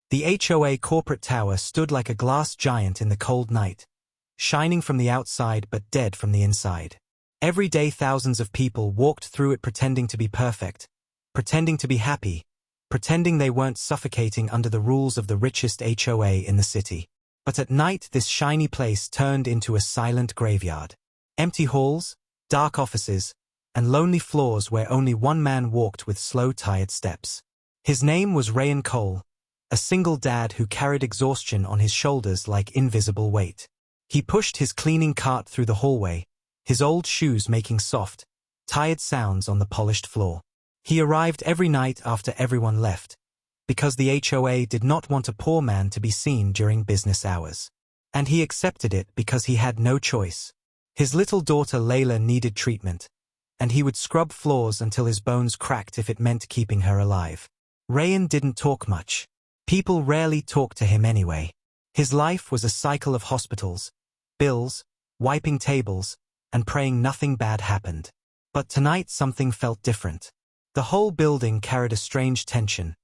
The HOA corporate tower stood like a glass giant in the cold night, shining from the outside but dead from the inside. Every day thousands of people walked through it pretending to be perfect, pretending to be happy, pretending they weren't suffocating under the rules of the richest HOA in the city. But at night this shiny place turned into a silent graveyard. Empty halls, dark offices, and lonely floors where only one man walked with slow, tired steps. His name was Ryan Cole, a single dad who carried exhaustion on his shoulders like invisible weight. He pushed his cleaning cart through the hallway, his old shoes making soft, tired sounds on the polished floor. He arrived every night after everyone left, because the HOA did not want a poor man to be seen during business hours. And he accepted it because he had no choice. His little daughter Layla needed treatment, and he would scrub floors until his bones cracked if it meant keeping her alive. Ryan didn't talk much. People rarely talked to him anyway. His life was a cycle of hospitals, bills, wiping tables, and praying nothing bad happened. But tonight something felt different. The whole building carried a strange tension,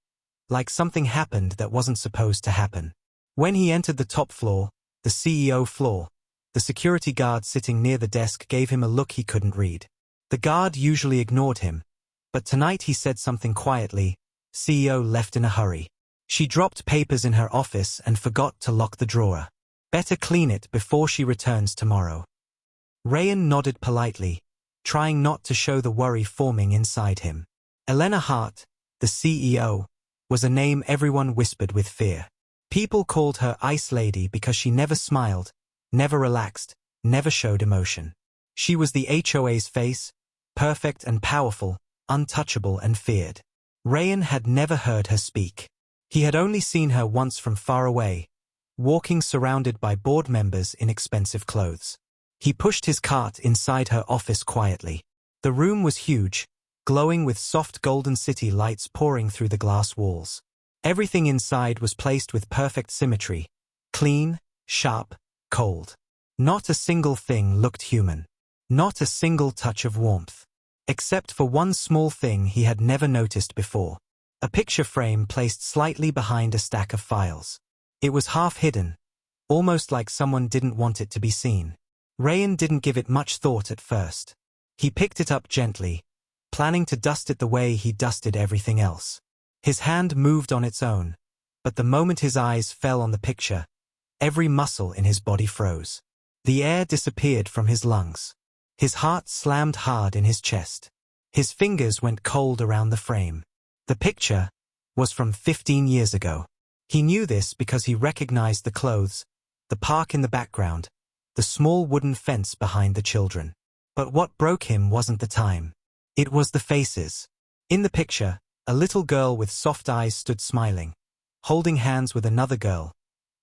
like something happened that wasn't supposed to happen. When he entered the top floor, the CEO floor, the security guard sitting near the desk gave him a look he couldn't read. The guard usually ignored him, but tonight he said something quietly. CEO left in a hurry. She dropped papers in her office and forgot to lock the drawer. Better clean it before she returns tomorrow. Ryan nodded politely, trying not to show the worry forming inside him. Elena Hart, the CEO, was a name everyone whispered with fear. People called her Ice Lady because she never smiled, never relaxed, never showed emotion. She was the HOA's face, perfect and powerful, untouchable and feared. Ryan had never heard her speak. He had only seen her once from far away, walking surrounded by board members in expensive clothes. He pushed his cart inside her office quietly. The room was huge, glowing with soft golden city lights pouring through the glass walls. Everything inside was placed with perfect symmetry, clean, sharp, cold. Not a single thing looked human. Not a single touch of warmth. Except for one small thing he had never noticed before. A picture frame placed slightly behind a stack of files. It was half hidden, almost like someone didn't want it to be seen. Ryan didn't give it much thought at first. He picked it up gently, planning to dust it the way he dusted everything else. His hand moved on its own, but the moment his eyes fell on the picture, every muscle in his body froze. The air disappeared from his lungs. His heart slammed hard in his chest. His fingers went cold around the frame. The picture was from 15 years ago. He knew this because he recognized the clothes, the park in the background, the small wooden fence behind the children. But what broke him wasn't the time. It was the faces. In the picture, a little girl with soft eyes stood smiling, holding hands with another girl,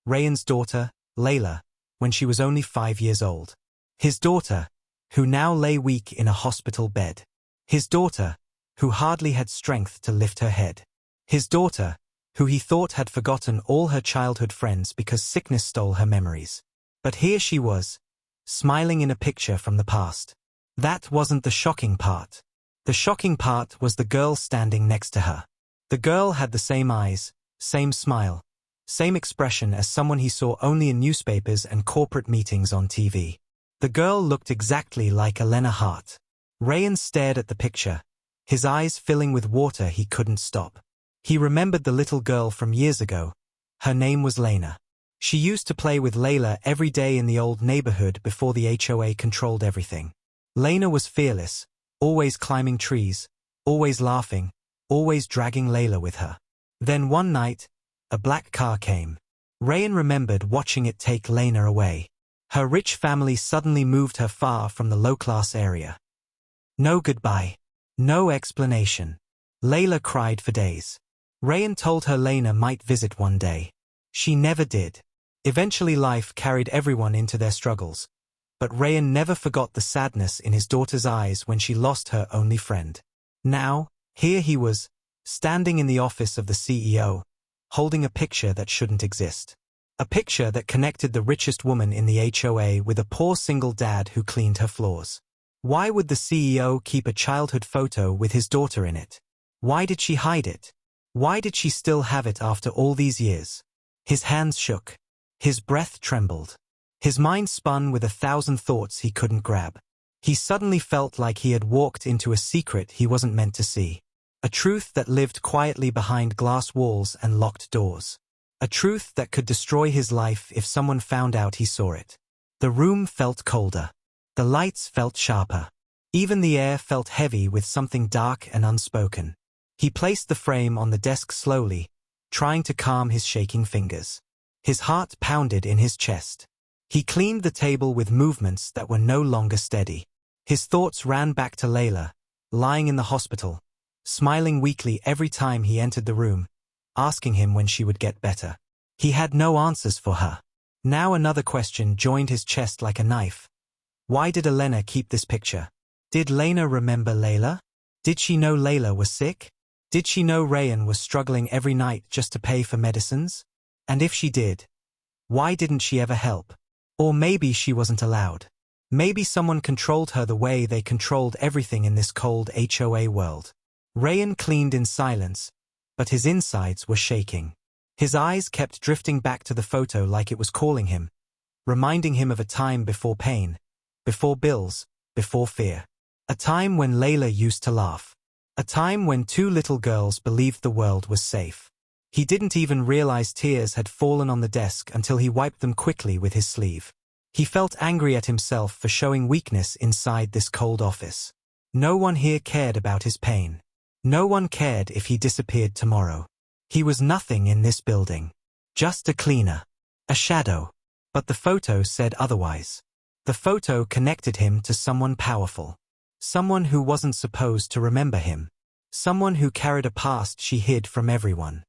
Ryan's daughter, Layla, when she was only 5 years old. His daughter, who now lay weak in a hospital bed. His daughter, who hardly had strength to lift her head. His daughter, who he thought had forgotten all her childhood friends because sickness stole her memories. But here she was, smiling in a picture from the past. That wasn't the shocking part. The shocking part was the girl standing next to her. The girl had the same eyes, same smile, same expression as someone he saw only in newspapers and corporate meetings on TV. The girl looked exactly like Elena Hart. Ryan stared at the picture, his eyes filling with water he couldn't stop. He remembered the little girl from years ago. Her name was Lena. She used to play with Layla every day in the old neighborhood before the HOA controlled everything. Lena was fearless, always climbing trees, always laughing, always dragging Layla with her. Then one night, a black car came. Ryan remembered watching it take Lena away. Her rich family suddenly moved her far from the low-class area. No goodbye. No explanation. Layla cried for days. Ryan told her Lena might visit one day. She never did. Eventually life carried everyone into their struggles. But Ryan never forgot the sadness in his daughter's eyes when she lost her only friend. Now, here he was, standing in the office of the CEO, holding a picture that shouldn't exist. A picture that connected the richest woman in the HOA with a poor single dad who cleaned her floors. Why would the CEO keep a childhood photo with his daughter in it? Why did she hide it? Why did she still have it after all these years? His hands shook. His breath trembled. His mind spun with 1,000 thoughts he couldn't grab. He suddenly felt like he had walked into a secret he wasn't meant to see. A truth that lived quietly behind glass walls and locked doors. A truth that could destroy his life if someone found out he saw it. The room felt colder. The lights felt sharper. Even the air felt heavy with something dark and unspoken. He placed the frame on the desk slowly, trying to calm his shaking fingers. His heart pounded in his chest. He cleaned the table with movements that were no longer steady. His thoughts ran back to Layla, lying in the hospital, smiling weakly every time he entered the room, asking him when she would get better. He had no answers for her. Now another question joined his chest like a knife. Why did Elena keep this picture? Did Lena remember Layla? Did she know Layla was sick? Did she know Rayan was struggling every night just to pay for medicines? And if she did, why didn't she ever help? Or maybe she wasn't allowed. Maybe someone controlled her the way they controlled everything in this cold HOA world. Rayan cleaned in silence, but his insides were shaking. His eyes kept drifting back to the photo like it was calling him, reminding him of a time before pain, before bills, before fear. A time when Layla used to laugh. A time when two little girls believed the world was safe. He didn't even realize tears had fallen on the desk until he wiped them quickly with his sleeve. He felt angry at himself for showing weakness inside this cold office. No one here cared about his pain. No one cared if he disappeared tomorrow. He was nothing in this building. Just a cleaner. A shadow. But the photo said otherwise. The photo connected him to someone powerful. Someone who wasn't supposed to remember him. Someone who carried a past she hid from everyone.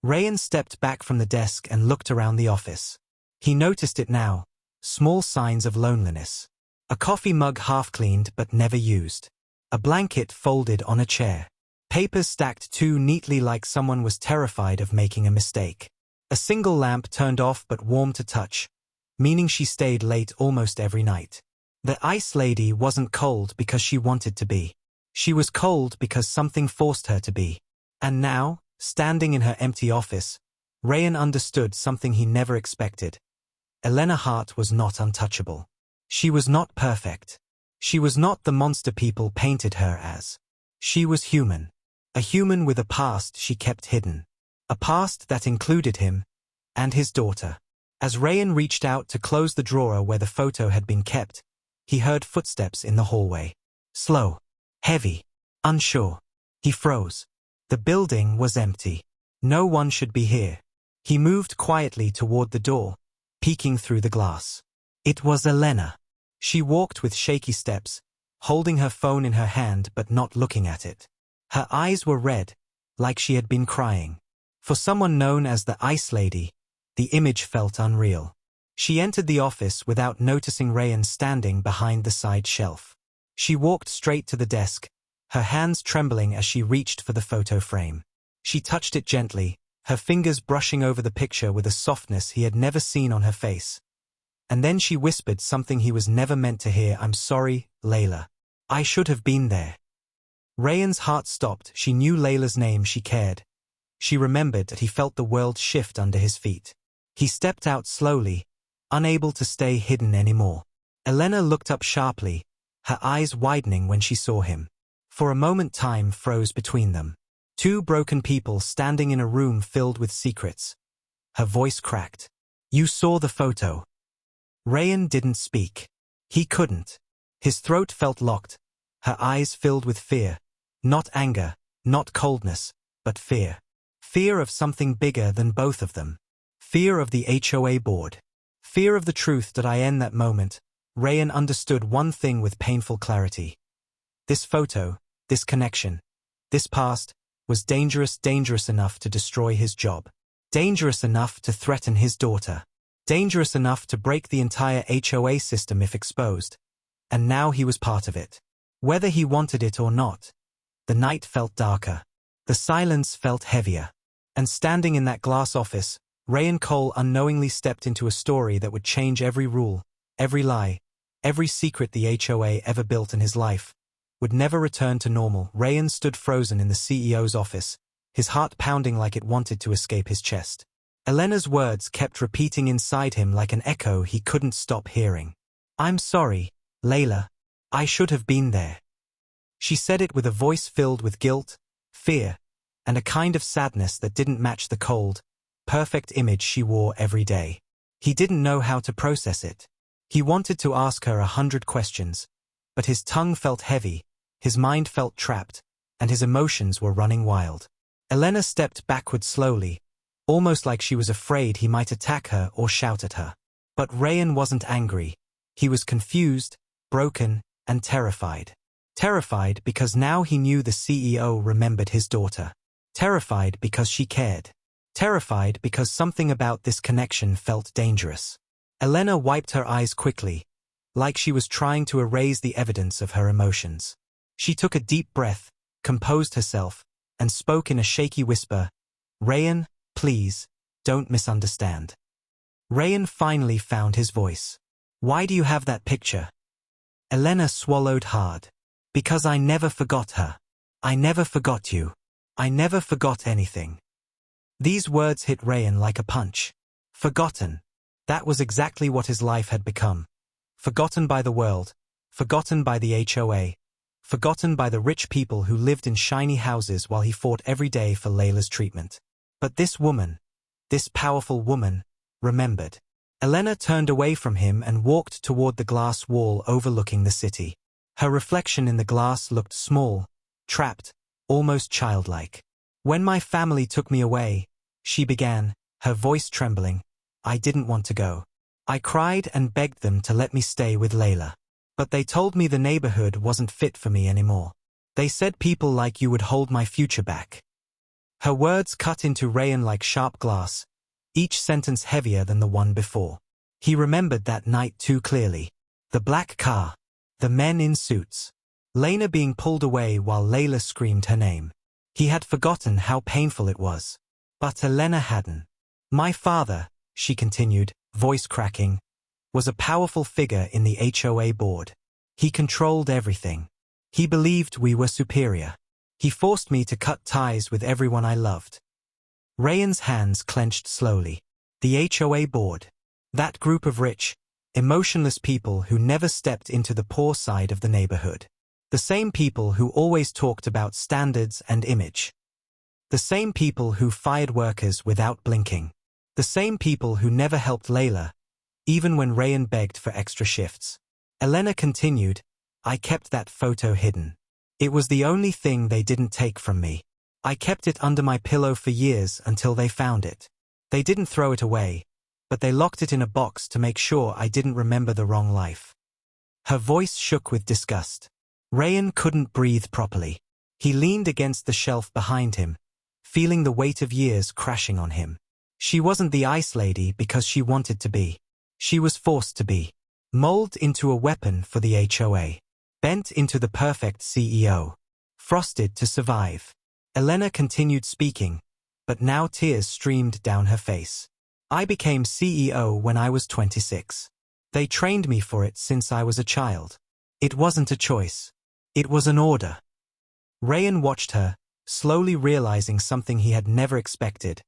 Rayan stepped back from the desk and looked around the office. He noticed it now. Small signs of loneliness. A coffee mug half-cleaned but never used. A blanket folded on a chair. Papers stacked too neatly like someone was terrified of making a mistake. A single lamp turned off but warm to touch, meaning she stayed late almost every night. The ice lady wasn't cold because she wanted to be. She was cold because something forced her to be. And now, standing in her empty office, Rayan understood something he never expected. Elena Hart was not untouchable. She was not perfect. She was not the monster people painted her as. She was human. A human with a past she kept hidden. A past that included him and his daughter. As Rayan reached out to close the drawer where the photo had been kept, he heard footsteps in the hallway. Slow. Heavy. Unsure. He froze. The building was empty. No one should be here. He moved quietly toward the door, peeking through the glass. It was Elena. She walked with shaky steps, holding her phone in her hand but not looking at it. Her eyes were red, like she had been crying. For someone known as the Ice Lady, the image felt unreal. She entered the office without noticing Rayan standing behind the side shelf. She walked straight to the desk, her hands trembling as she reached for the photo frame. She touched it gently, her fingers brushing over the picture with a softness he had never seen on her face. And then she whispered something he was never meant to hear. "I'm sorry, Layla. I should have been there." Rayan's heart stopped. She knew Layla's name. She cared. She remembered that he felt the world shift under his feet. He stepped out slowly, unable to stay hidden anymore. Elena looked up sharply, her eyes widening when she saw him. For a moment time froze between them. Two broken people standing in a room filled with secrets. Her voice cracked. "You saw the photo." Rayan didn't speak. He couldn't. His throat felt locked, her eyes filled with fear. Not anger, not coldness, but fear. Fear of something bigger than both of them. Fear of the HOA board. Fear of the truth that in that moment, Rayan understood one thing with painful clarity. This photo, this connection, this past, was dangerous enough to destroy his job. Dangerous enough to threaten his daughter. Dangerous enough to break the entire HOA system if exposed. And now he was part of it. Whether he wanted it or not. The night felt darker. The silence felt heavier. And standing in that glass office, Rayan Cole unknowingly stepped into a story that would change every rule, every lie, every secret the HOA ever built in his life. Would never return to normal. Rayan stood frozen in the CEO's office, his heart pounding like it wanted to escape his chest. Elena's words kept repeating inside him like an echo he couldn't stop hearing. "I'm sorry, Layla. I should have been there." She said it with a voice filled with guilt, fear, and a kind of sadness that didn't match the cold, perfect image she wore every day. He didn't know how to process it. He wanted to ask her 100 questions, but his tongue felt heavy, his mind felt trapped, and his emotions were running wild. Elena stepped backward slowly, almost like she was afraid he might attack her or shout at her. But Rayan wasn't angry. He was confused, broken, and terrified. Terrified because now he knew the CEO remembered his daughter. Terrified because she cared. Terrified because something about this connection felt dangerous. Elena wiped her eyes quickly, like she was trying to erase the evidence of her emotions. She took a deep breath, composed herself, and spoke in a shaky whisper, "Rayan, please, don't misunderstand." Rayan finally found his voice. "Why do you have that picture?" Elena swallowed hard. "Because I never forgot her. I never forgot you. I never forgot anything." These words hit Rayan like a punch. Forgotten. That was exactly what his life had become. Forgotten by the world. Forgotten by the HOA. Forgotten by the rich people who lived in shiny houses while he fought every day for Layla's treatment. But this woman, this powerful woman, remembered. Elena turned away from him and walked toward the glass wall overlooking the city. Her reflection in the glass looked small, trapped, almost childlike. "When my family took me away," she began, her voice trembling, "I didn't want to go. I cried and begged them to let me stay with Layla. But they told me the neighborhood wasn't fit for me anymore. They said people like you would hold my future back." Her words cut into Rayan like sharp glass, each sentence heavier than the one before. He remembered that night too clearly. The black car. The men in suits. Lena being pulled away while Layla screamed her name. He had forgotten how painful it was. But Elena hadn't. "My father," she continued, voice cracking, "was a powerful figure in the HOA board. He controlled everything. He believed we were superior. He forced me to cut ties with everyone I loved." Rayan's hands clenched slowly. The HOA board. That group of rich, emotionless people who never stepped into the poor side of the neighborhood. The same people who always talked about standards and image. The same people who fired workers without blinking. The same people who never helped Layla, even when Rayan begged for extra shifts. Elena continued, "I kept that photo hidden. It was the only thing they didn't take from me. I kept it under my pillow for years until they found it. They didn't throw it away, but they locked it in a box to make sure I didn't remember the wrong life." Her voice shook with disgust. Rayan couldn't breathe properly. He leaned against the shelf behind him, feeling the weight of years crashing on him. She wasn't the ice lady because she wanted to be. She was forced to be. Molded into a weapon for the HOA. Bent into the perfect CEO. Frosted to survive. Elena continued speaking, but now tears streamed down her face. "I became CEO when I was 26. They trained me for it since I was a child. It wasn't a choice. It was an order." Rayan watched her, slowly realizing something he had never expected.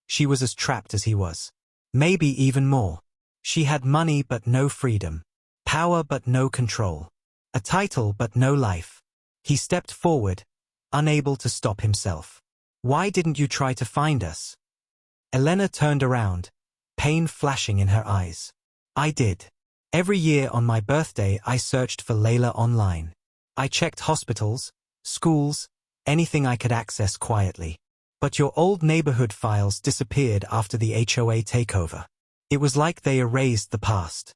She was as trapped as he was. Maybe even more. She had money but no freedom. Power but no control. A title but no life. He stepped forward, unable to stop himself. "Why didn't you try to find us?" Elena turned around, pain flashing in her eyes. "I did. Every year on my birthday I searched for Layla online. I checked hospitals, schools, anything I could access quietly. But your old neighborhood files disappeared after the HOA takeover. It was like they erased the past."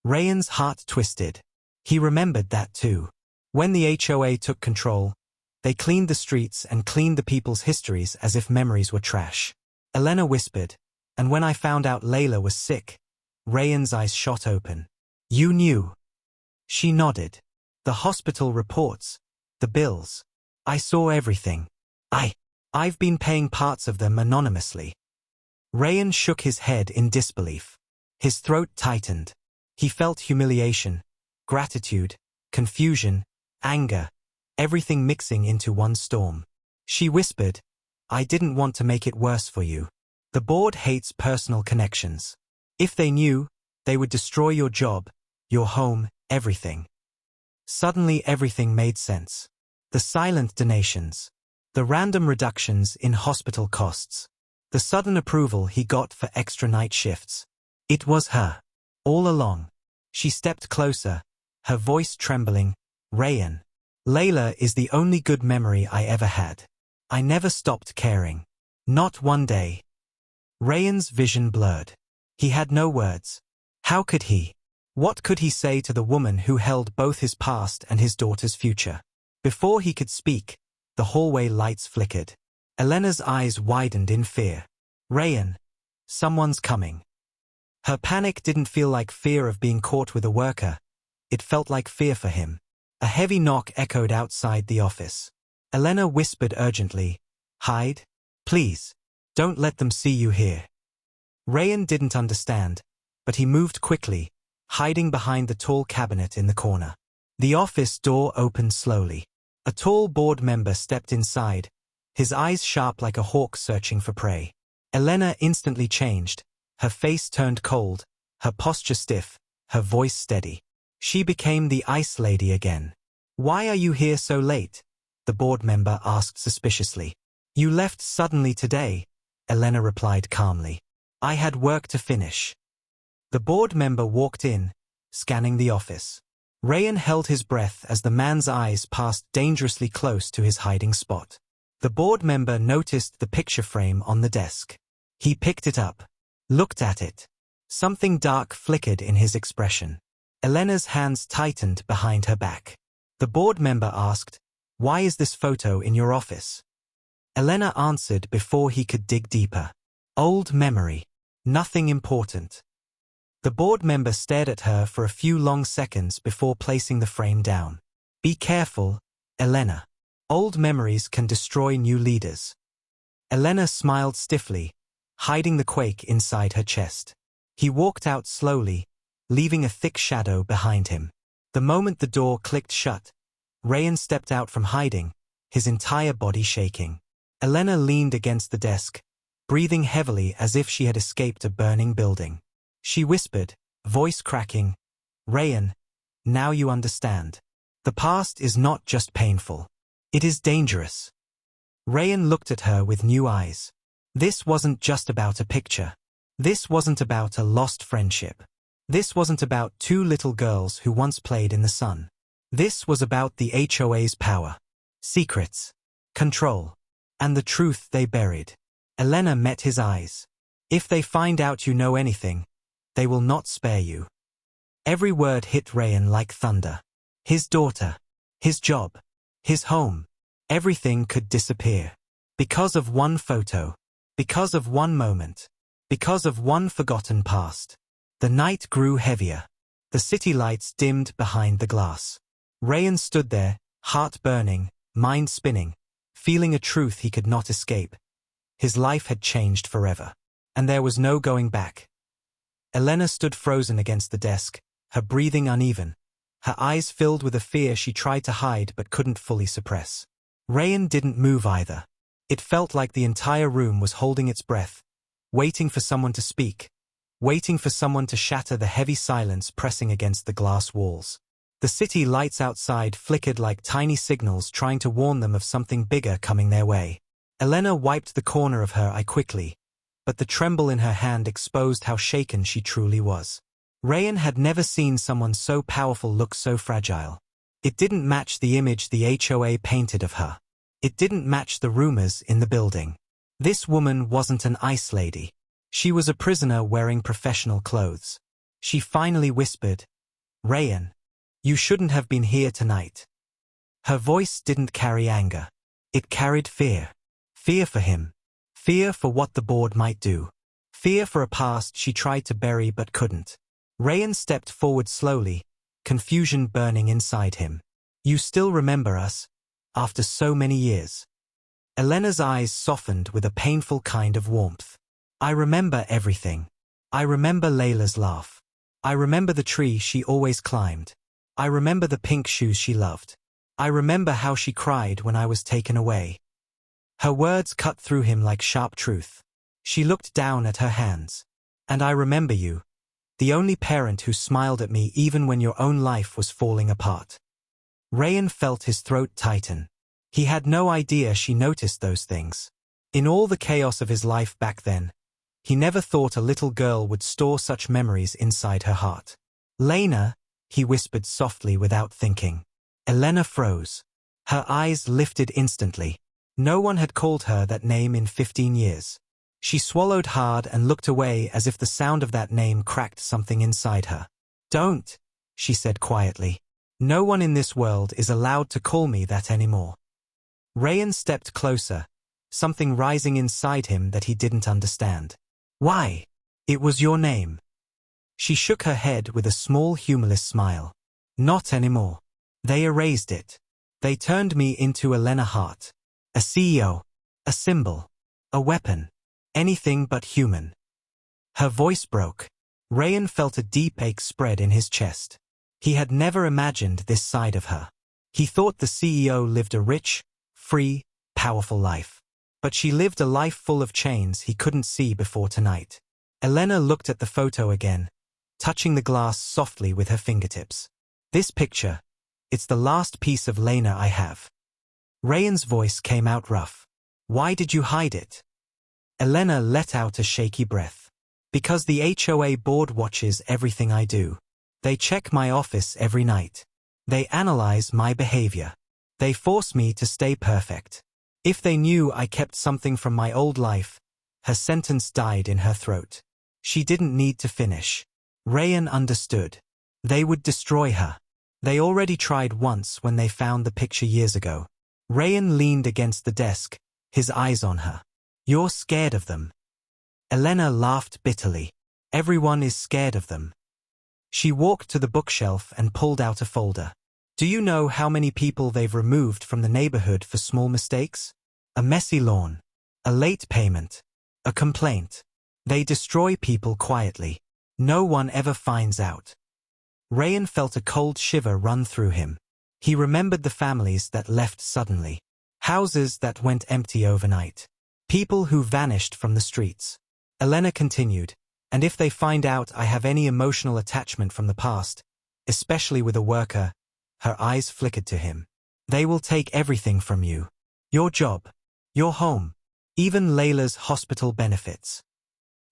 Rayan's heart twisted. He remembered that too. When the HOA took control, they cleaned the streets and cleaned the people's histories as if memories were trash. Elena whispered, "And when I found out Layla was sick," Rayan's eyes shot open. "You knew?" She nodded. "The hospital reports, the bills. I saw everything. I've been paying parts of them anonymously." Rayan shook his head in disbelief. His throat tightened. He felt humiliation, gratitude, confusion, anger, everything mixing into one storm. She whispered, I didn't want to make it worse for you. The board hates personal connections. If they knew, they would destroy your job, your home, everything. Suddenly everything made sense. The silent donations. The random reductions in hospital costs. The sudden approval he got for extra night shifts. It was her. All along. She stepped closer, her voice trembling. Rayan. Layla is the only good memory I ever had. I never stopped caring. Not one day. Rayan's vision blurred. He had no words. How could he? What could he say to the woman who held both his past and his daughter's future? Before he could speak, the hallway lights flickered. Elena's eyes widened in fear. Rayan. Someone's coming. Her panic didn't feel like fear of being caught with a worker. It felt like fear for him. A heavy knock echoed outside the office. Elena whispered urgently, "Hide? Please. Don't let them see you here." Rayan didn't understand, but he moved quickly, hiding behind the tall cabinet in the corner. The office door opened slowly. A tall board member stepped inside, his eyes sharp like a hawk searching for prey. Elena instantly changed, her face turned cold, her posture stiff, her voice steady. She became the ice lady again. "Why are you here so late?" the board member asked suspiciously. "You left suddenly today," Elena replied calmly. "I had work to finish." The board member walked in, scanning the office. Rayan held his breath as the man's eyes passed dangerously close to his hiding spot. The board member noticed the picture frame on the desk. He picked it up, looked at it. Something dark flickered in his expression. Elena's hands tightened behind her back. The board member asked, "Why is this photo in your office?" Elena answered before he could dig deeper. "Old memory. Nothing important." The board member stared at her for a few long seconds before placing the frame down. "Be careful, Elena. Old memories can destroy new leaders." Elena smiled stiffly, hiding the quake inside her chest. He walked out slowly, leaving a thick shadow behind him. The moment the door clicked shut, Rayan stepped out from hiding, his entire body shaking. Elena leaned against the desk, breathing heavily as if she had escaped a burning building. She whispered, voice cracking, "Rayan, now you understand. The past is not just painful. It is dangerous." Rayan looked at her with new eyes. This wasn't just about a picture. This wasn't about a lost friendship. This wasn't about two little girls who once played in the sun. This was about the HOA's power, secrets, control, and the truth they buried. Elena met his eyes. "If they find out you know anything, they will not spare you." Every word hit Rayan like thunder. His daughter, his job, his home, everything could disappear. Because of one photo, because of one moment, because of one forgotten past. The night grew heavier. The city lights dimmed behind the glass. Rayan stood there, heart burning, mind spinning, feeling a truth he could not escape. His life had changed forever. And there was no going back. Elena stood frozen against the desk, her breathing uneven, her eyes filled with a fear she tried to hide but couldn't fully suppress. Rayan didn't move either. It felt like the entire room was holding its breath, waiting for someone to speak, waiting for someone to shatter the heavy silence pressing against the glass walls. The city lights outside flickered like tiny signals trying to warn them of something bigger coming their way. Elena wiped the corner of her eye quickly, but the tremble in her hand exposed how shaken she truly was. Rayan had never seen someone so powerful look so fragile. It didn't match the image the HOA painted of her. It didn't match the rumors in the building. This woman wasn't an ice lady. She was a prisoner wearing professional clothes. She finally whispered, "Rayan, you shouldn't have been here tonight." Her voice didn't carry anger. It carried fear. Fear for him. Fear for what the board might do. Fear for a past she tried to bury but couldn't. Rayan stepped forward slowly, confusion burning inside him. "You still remember us? After so many years?" Elena's eyes softened with a painful kind of warmth. "I remember everything. I remember Layla's laugh. I remember the tree she always climbed. I remember the pink shoes she loved. I remember how she cried when I was taken away." Her words cut through him like sharp truth. She looked down at her hands. And I remember you. The only parent who smiled at me even when your own life was falling apart. Rayan felt his throat tighten. He had no idea she noticed those things. In all the chaos of his life back then, he never thought a little girl would store such memories inside her heart. Lena, he whispered softly without thinking. Elena froze. Her eyes lifted instantly. No one had called her that name in 15 years. She swallowed hard and looked away as if the sound of that name cracked something inside her. Don't, she said quietly. No one in this world is allowed to call me that anymore. Rayan stepped closer, something rising inside him that he didn't understand. Why? It was your name. She shook her head with a small humorless smile. Not anymore. They erased it. They turned me into Elena Hart. A CEO. A symbol. A weapon. Anything but human. Her voice broke. Rayan felt a deep ache spread in his chest. He had never imagined this side of her. He thought the CEO lived a rich, free, powerful life. But she lived a life full of chains he couldn't see before tonight. Elena looked at the photo again, touching the glass softly with her fingertips. This picture, it's the last piece of Lena I have. Rayan's voice came out rough. Why did you hide it? Elena let out a shaky breath. Because the HOA board watches everything I do. They check my office every night. They analyze my behavior. They force me to stay perfect. If they knew I kept something from my old life, her sentence died in her throat. She didn't need to finish. Rayan understood. They would destroy her. They already tried once when they found the picture years ago. Rayan leaned against the desk, his eyes on her. You're scared of them. Elena laughed bitterly. Everyone is scared of them. She walked to the bookshelf and pulled out a folder. Do you know how many people they've removed from the neighborhood for small mistakes? A messy lawn. A late payment. A complaint. They destroy people quietly. No one ever finds out. Rayan felt a cold shiver run through him. He remembered the families that left suddenly. Houses that went empty overnight. People who vanished from the streets. Elena continued, and if they find out I have any emotional attachment from the past, especially with a worker, her eyes flickered to him. They will take everything from you. Your job. Your home. Even Layla's hospital benefits.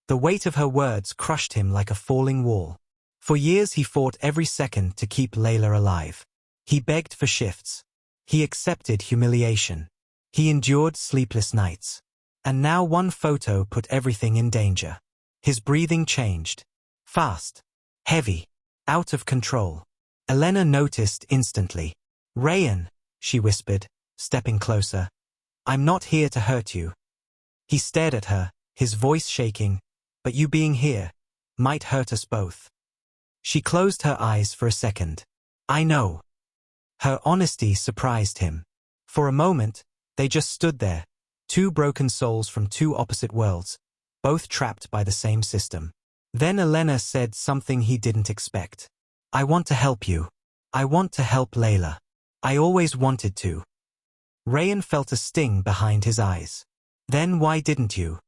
The weight of her words crushed him like a falling wall. For years he fought every second to keep Layla alive. He begged for shifts. He accepted humiliation. He endured sleepless nights. And now one photo put everything in danger. His breathing changed. Fast. Heavy. Out of control. Elena noticed instantly. Rayan, she whispered, stepping closer. I'm not here to hurt you. He stared at her, his voice shaking, but you being here might hurt us both. She closed her eyes for a second. I know. Her honesty surprised him. For a moment, they just stood there, two broken souls from two opposite worlds, both trapped by the same system. Then Elena said something he didn't expect. I want to help you. I want to help Layla. I always wanted to. Rayan felt a sting behind his eyes. Then why didn't you?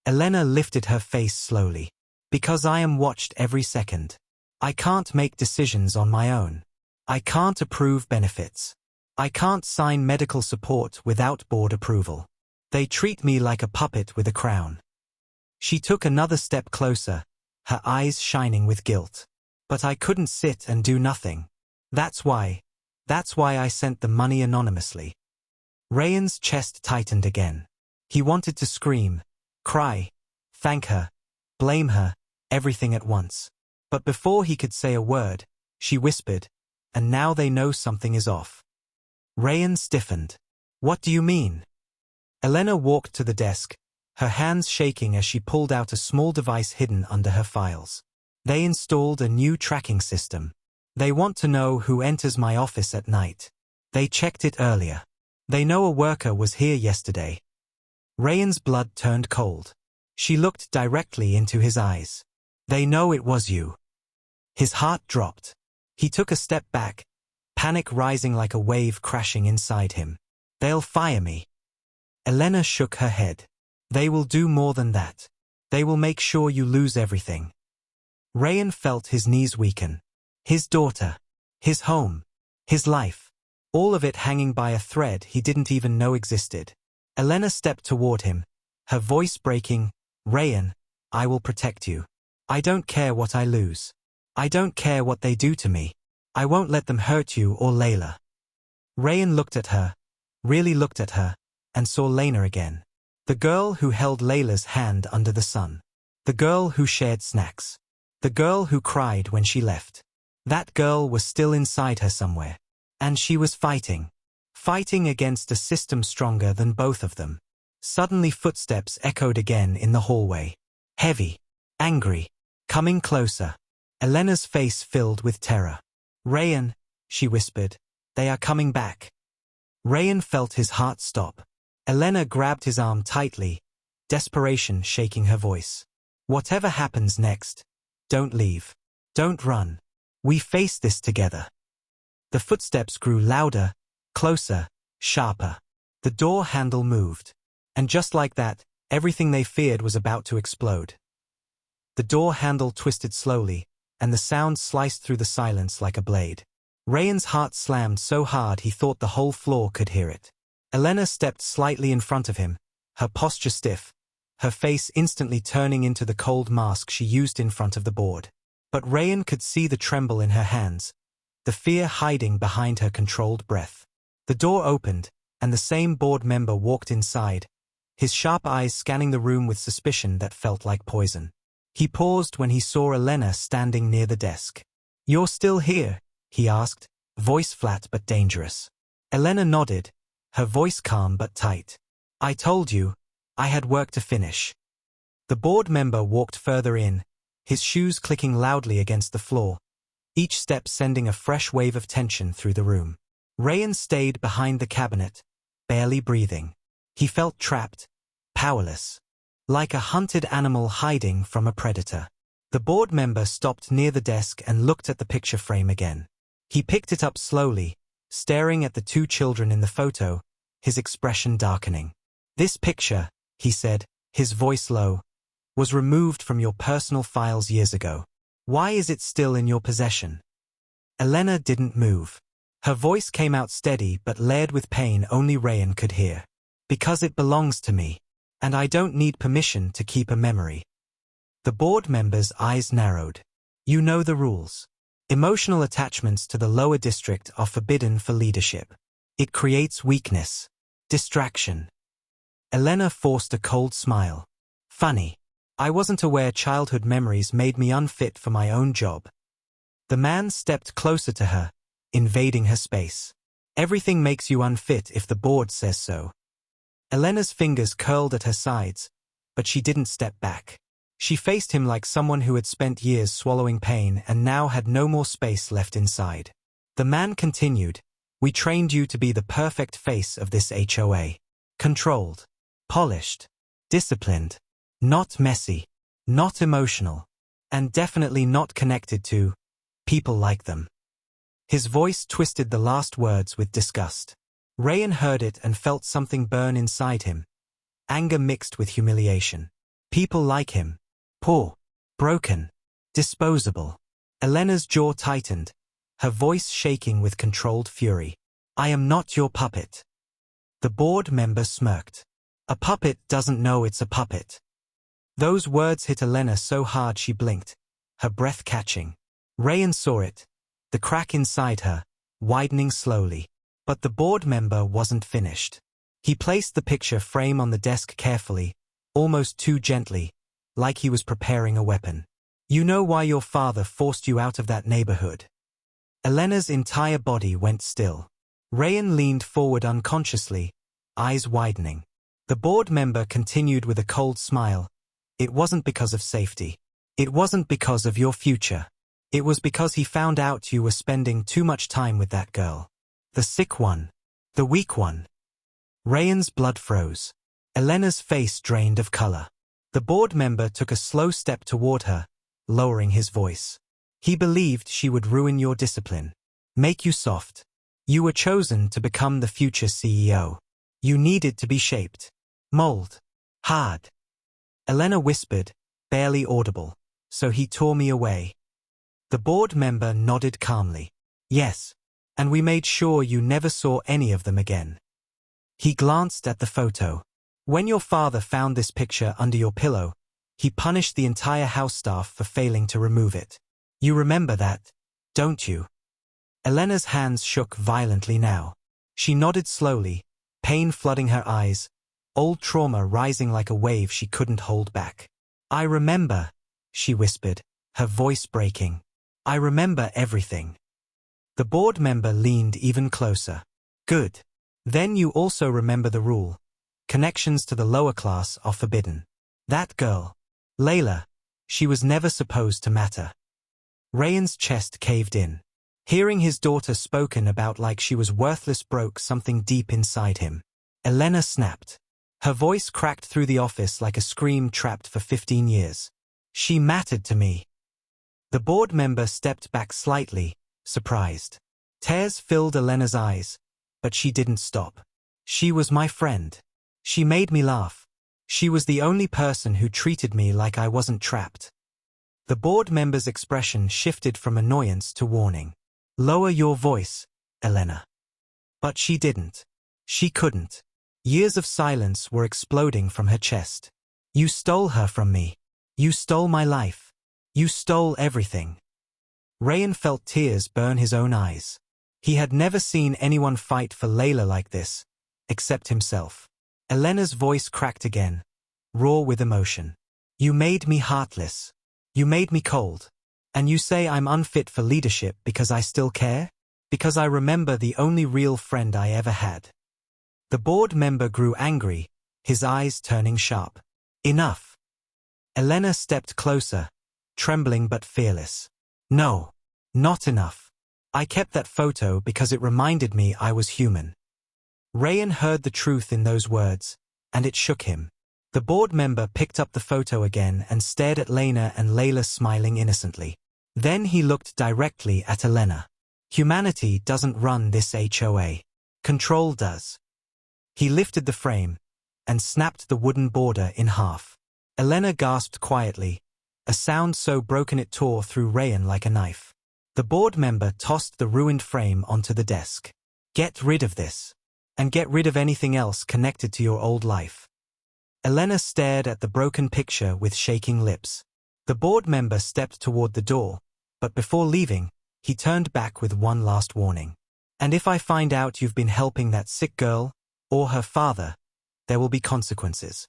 Elena lifted her face slowly. Because I am watched every second. I can't make decisions on my own. I can't approve benefits. I can't sign medical support without board approval. They treat me like a puppet with a crown. She took another step closer, her eyes shining with guilt. But I couldn't sit and do nothing. That's why I sent the money anonymously. Rayan's chest tightened again. He wanted to scream, cry, thank her, blame her, everything at once. But before he could say a word, she whispered, and now they know something is off. Rayan stiffened. What do you mean? Elena walked to the desk, her hands shaking as she pulled out a small device hidden under her files. They installed a new tracking system. They want to know who enters my office at night. They checked it earlier. They know a worker was here yesterday. Rayan's blood turned cold. She looked directly into his eyes. They know it was you. His heart dropped. He took a step back, panic rising like a wave crashing inside him. They'll fire me. Elena shook her head. They will do more than that. They will make sure you lose everything. Rayan felt his knees weaken. His daughter. His home. His life. All of it hanging by a thread he didn't even know existed. Elena stepped toward him, her voice breaking. Rayan, I will protect you. I don't care what I lose. I don't care what they do to me. I won't let them hurt you or Layla. Rayan looked at her, really looked at her, and saw Lena again. The girl who held Layla's hand under the sun. The girl who shared snacks. The girl who cried when she left. That girl was still inside her somewhere. And she was fighting. Fighting against a system stronger than both of them. Suddenly footsteps echoed again in the hallway. Heavy. Angry. Coming closer. Elena's face filled with terror. Rayan, she whispered. They are coming back. Rayan felt his heart stop. Elena grabbed his arm tightly, desperation shaking her voice. Whatever happens next, don't leave. Don't run. We face this together. The footsteps grew louder, closer, sharper. The door handle moved. And just like that, everything they feared was about to explode. The door handle twisted slowly, and the sound sliced through the silence like a blade. Rayan's heart slammed so hard he thought the whole floor could hear it. Elena stepped slightly in front of him, her posture stiff, her face instantly turning into the cold mask she used in front of the board. But Rayan could see the tremble in her hands, the fear hiding behind her controlled breath. The door opened, and the same board member walked inside, his sharp eyes scanning the room with suspicion that felt like poison. He paused when he saw Elena standing near the desk. "You're still here?" he asked, voice flat but dangerous. Elena nodded, her voice calm but tight. "I told you, I had work to finish." The board member walked further in, his shoes clicking loudly against the floor, each step sending a fresh wave of tension through the room. Rayan stayed behind the cabinet, barely breathing. He felt trapped, powerless, like a hunted animal hiding from a predator. The board member stopped near the desk and looked at the picture frame again. He picked it up slowly, staring at the two children in the photo, his expression darkening. "This picture," he said, his voice low, "was removed from your personal files years ago. Why is it still in your possession?" Elena didn't move. Her voice came out steady but layered with pain only Rayan could hear. "Because it belongs to me. And I don't need permission to keep a memory." The board member's eyes narrowed. "You know the rules. Emotional attachments to the lower district are forbidden for leadership. It creates weakness. Distraction." Elena forced a cold smile. "Funny. I wasn't aware childhood memories made me unfit for my own job." The man stepped closer to her, invading her space. "Everything makes you unfit if the board says so." Elena's fingers curled at her sides, but she didn't step back. She faced him like someone who had spent years swallowing pain and now had no more space left inside. The man continued, "We trained you to be the perfect face of this HOA. Controlled. Polished. Disciplined. Not messy. Not emotional. And definitely not connected to people like them." His voice twisted the last words with disgust. Rayan heard it and felt something burn inside him. Anger mixed with humiliation. People like him. Poor. Broken. Disposable. Elena's jaw tightened, her voice shaking with controlled fury. "I am not your puppet." The board member smirked. "A puppet doesn't know it's a puppet." Those words hit Elena so hard she blinked, her breath catching. Rayan saw it, the crack inside her, widening slowly. But the board member wasn't finished. He placed the picture frame on the desk carefully, almost too gently, like he was preparing a weapon. "You know why your father forced you out of that neighborhood?" Elena's entire body went still. Rayan leaned forward unconsciously, eyes widening. The board member continued with a cold smile. "It wasn't because of safety. It wasn't because of your future. It was because he found out you were spending too much time with that girl. The sick one. The weak one." Rayan's blood froze. Elena's face drained of color. The board member took a slow step toward her, lowering his voice. "He believed she would ruin your discipline. Make you soft. You were chosen to become the future CEO. You needed to be shaped. Mold. Hard. Elena whispered, barely audible. So he tore me away. The board member nodded calmly. Yes. And we made sure you never saw any of them again. He glanced at the photo. When your father found this picture under your pillow, he punished the entire house staff for failing to remove it. You remember that, don't you? Elena's hands shook violently now. She nodded slowly, pain flooding her eyes, old trauma rising like a wave she couldn't hold back. I remember, she whispered, her voice breaking. I remember everything. The board member leaned even closer. Good. Then you also remember the rule. Connections to the lower class are forbidden. That girl, Layla, she was never supposed to matter. Rayan's chest caved in. Hearing his daughter spoken about like she was worthless broke something deep inside him. Elena snapped. Her voice cracked through the office like a scream trapped for 15 years. She mattered to me. The board member stepped back slightly, surprised. Tears filled Elena's eyes, but she didn't stop. She was my friend. She made me laugh. She was the only person who treated me like I wasn't trapped. The board member's expression shifted from annoyance to warning. Lower your voice, Elena. But she didn't. She couldn't. Years of silence were exploding from her chest. You stole her from me. You stole my life. You stole everything. Rayan felt tears burn his own eyes. He had never seen anyone fight for Layla like this, except himself. Elena's voice cracked again, raw with emotion. You made me heartless. You made me cold. And you say I'm unfit for leadership because I still care? Because I remember the only real friend I ever had. The board member grew angry, his eyes turning sharp. Enough. Elena stepped closer, trembling but fearless. No, not enough. I kept that photo because it reminded me I was human. Rayan heard the truth in those words, and it shook him. The board member picked up the photo again and stared at Lena and Layla smiling innocently. Then he looked directly at Elena. Humanity doesn't run this HOA. Control does. He lifted the frame and snapped the wooden border in half. Elena gasped quietly, a sound so broken it tore through Rayan like a knife. The board member tossed the ruined frame onto the desk. Get rid of this. And get rid of anything else connected to your old life. Elena stared at the broken picture with shaking lips. The board member stepped toward the door, but before leaving, he turned back with one last warning. And if I find out you've been helping that sick girl, or her father, there will be consequences.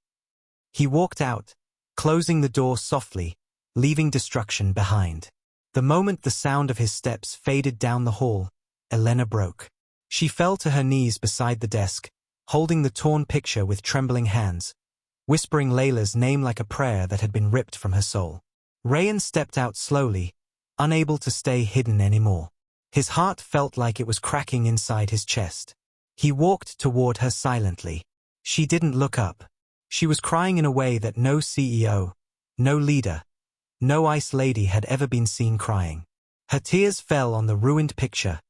He walked out, closing the door softly, leaving destruction behind. The moment the sound of his steps faded down the hall, Elena broke. She fell to her knees beside the desk, holding the torn picture with trembling hands, whispering Layla's name like a prayer that had been ripped from her soul. Rayan stepped out slowly, unable to stay hidden anymore. His heart felt like it was cracking inside his chest. He walked toward her silently. She didn't look up. She was crying in a way that no CEO, no leader, no ice lady had ever been seen crying. Her tears fell on the ruined picture,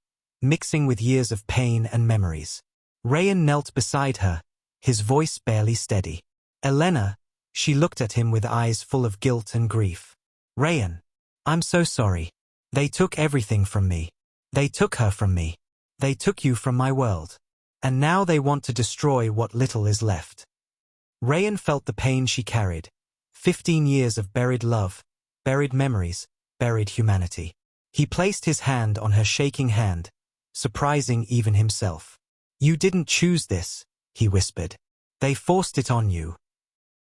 mixing with years of pain and memories. Rayan knelt beside her, his voice barely steady. Elena, she looked at him with eyes full of guilt and grief. Rayan, I'm so sorry. They took everything from me. They took her from me. They took you from my world. And now they want to destroy what little is left. Rayan felt the pain she carried. 15 years of buried love, buried memories, buried humanity. He placed his hand on her shaking hand, surprising even himself. You didn't choose this, he whispered. They forced it on you.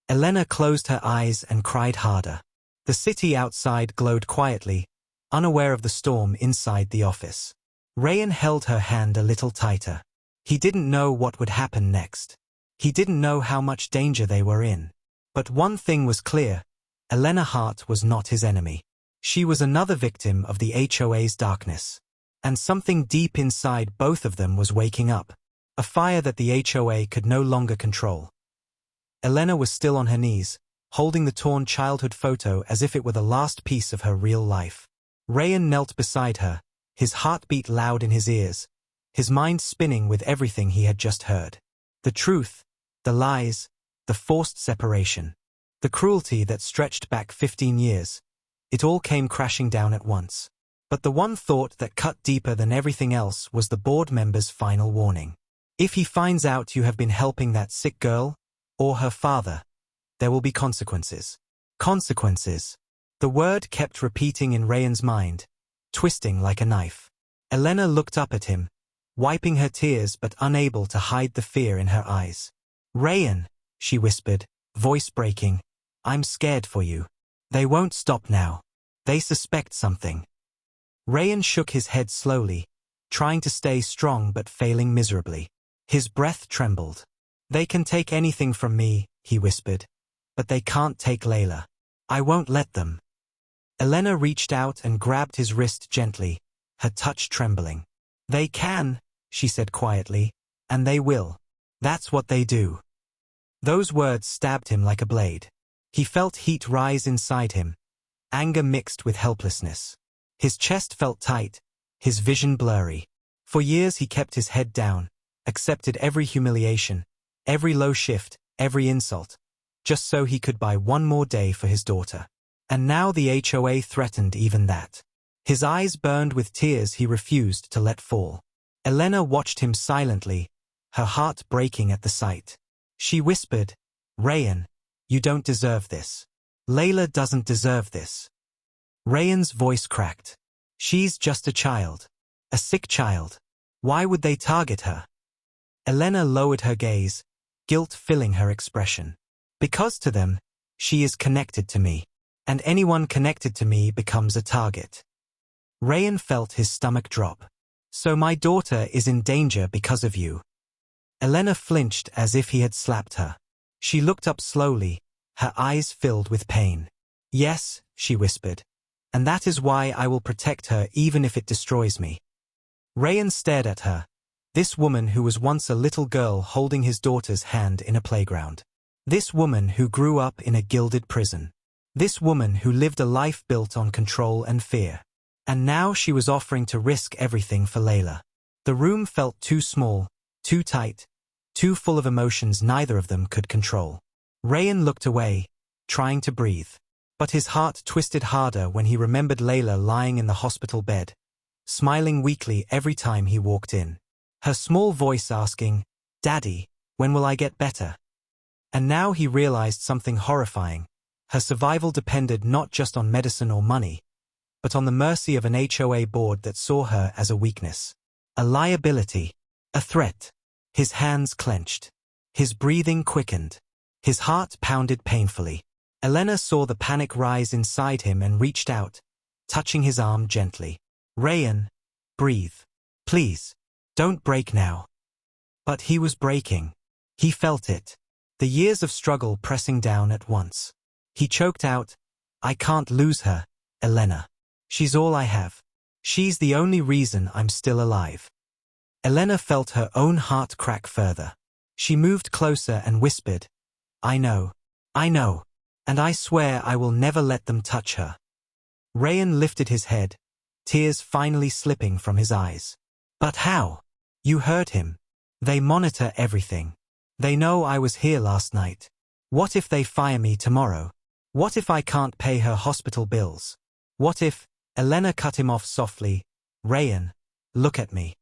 Elena closed her eyes and cried harder. The city outside glowed quietly, unaware of the storm inside the office. Rayan held her hand a little tighter. He didn't know what would happen next. He didn't know how much danger they were in. But one thing was clear. Elena Hart was not his enemy. She was another victim of the HOA's darkness. And something deep inside both of them was waking up. A fire that the HOA could no longer control. Elena was still on her knees, holding the torn childhood photo as if it were the last piece of her real life. Rayan knelt beside her, his heartbeat loud in his ears, his mind spinning with everything he had just heard. The truth, the lies, the forced separation, the cruelty that stretched back 15 years. It all came crashing down at once. But the one thought that cut deeper than everything else was the board member's final warning. If he finds out you have been helping that sick girl, or her father, there will be consequences. Consequences. The word kept repeating in Ryan's mind, twisting like a knife. Elena looked up at him, wiping her tears but unable to hide the fear in her eyes. Ryan, she whispered, voice breaking, I'm scared for you. They won't stop now. They suspect something. Ryan shook his head slowly, trying to stay strong but failing miserably. His breath trembled. They can take anything from me, he whispered, but they can't take Layla. I won't let them. Elena reached out and grabbed his wrist gently, her touch trembling. They can, she said quietly, and they will. That's what they do. Those words stabbed him like a blade. He felt heat rise inside him, anger mixed with helplessness. His chest felt tight, his vision blurry. For years he kept his head down, accepted every humiliation, every low shift, every insult, just so he could buy one more day for his daughter. And now the HOA threatened even that. His eyes burned with tears he refused to let fall. Elena watched him silently, her heart breaking at the sight. She whispered, Ryan, you don't deserve this. Layla doesn't deserve this. Ryan's voice cracked. She's just a child. A sick child. Why would they target her? Elena lowered her gaze, guilt filling her expression. Because to them, she is connected to me. And anyone connected to me becomes a target. Ryan felt his stomach drop. So my daughter is in danger because of you. Elena flinched as if he had slapped her. She looked up slowly, her eyes filled with pain. Yes, she whispered. And that is why I will protect her even if it destroys me. Ryan stared at her, this woman who was once a little girl holding his daughter's hand in a playground. This woman who grew up in a gilded prison. This woman who lived a life built on control and fear. And now she was offering to risk everything for Layla. The room felt too small, too tight, too full of emotions neither of them could control. Ryan looked away, trying to breathe. But his heart twisted harder when he remembered Layla lying in the hospital bed, smiling weakly every time he walked in. Her small voice asking, Daddy, when will I get better? And now he realized something horrifying. Her survival depended not just on medicine or money, but on the mercy of an HOA board that saw her as a weakness. A liability. A threat. His hands clenched. His breathing quickened. His heart pounded painfully. Elena saw the panic rise inside him and reached out, touching his arm gently. Ryan, breathe. Please, don't break now. But he was breaking. He felt it. The years of struggle pressing down at once. He choked out, I can't lose her, Elena. She's all I have. She's the only reason I'm still alive. Elena felt her own heart crack further. She moved closer and whispered, I know. And I swear I will never let them touch her. Ryan lifted his head, tears finally slipping from his eyes. But how? You heard him. They monitor everything. They know I was here last night. What if they fire me tomorrow? What if I can't pay her hospital bills? What if... Elena cut him off softly. Ryan, look at me.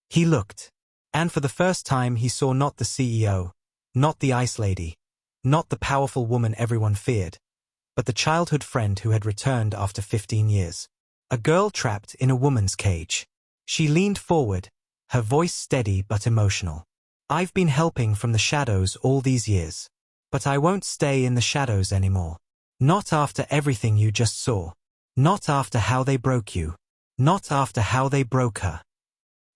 He looked. And for the first time he saw not the CEO, not the ice lady, not the powerful woman everyone feared, but the childhood friend who had returned after 15 years. A girl trapped in a woman's cage. She leaned forward, her voice steady but emotional. I've been helping from the shadows all these years. But I won't stay in the shadows anymore. Not after everything you just saw. Not after how they broke you. Not after how they broke her.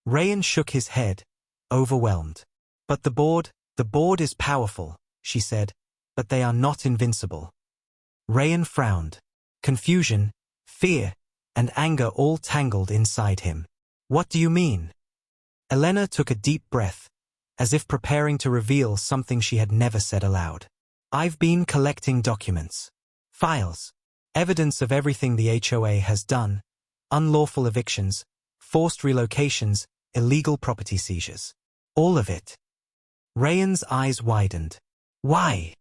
Ryan shook his head, overwhelmed. But the board is powerful, she said, but they are not invincible. Ryan frowned. Confusion, fear, and anger all tangled inside him. What do you mean? Elena took a deep breath, as if preparing to reveal something she had never said aloud. I've been collecting documents. Files. Evidence of everything the HOA has done. Unlawful evictions, forced relocations, illegal property seizures. All of it. Ryan's eyes widened. Why?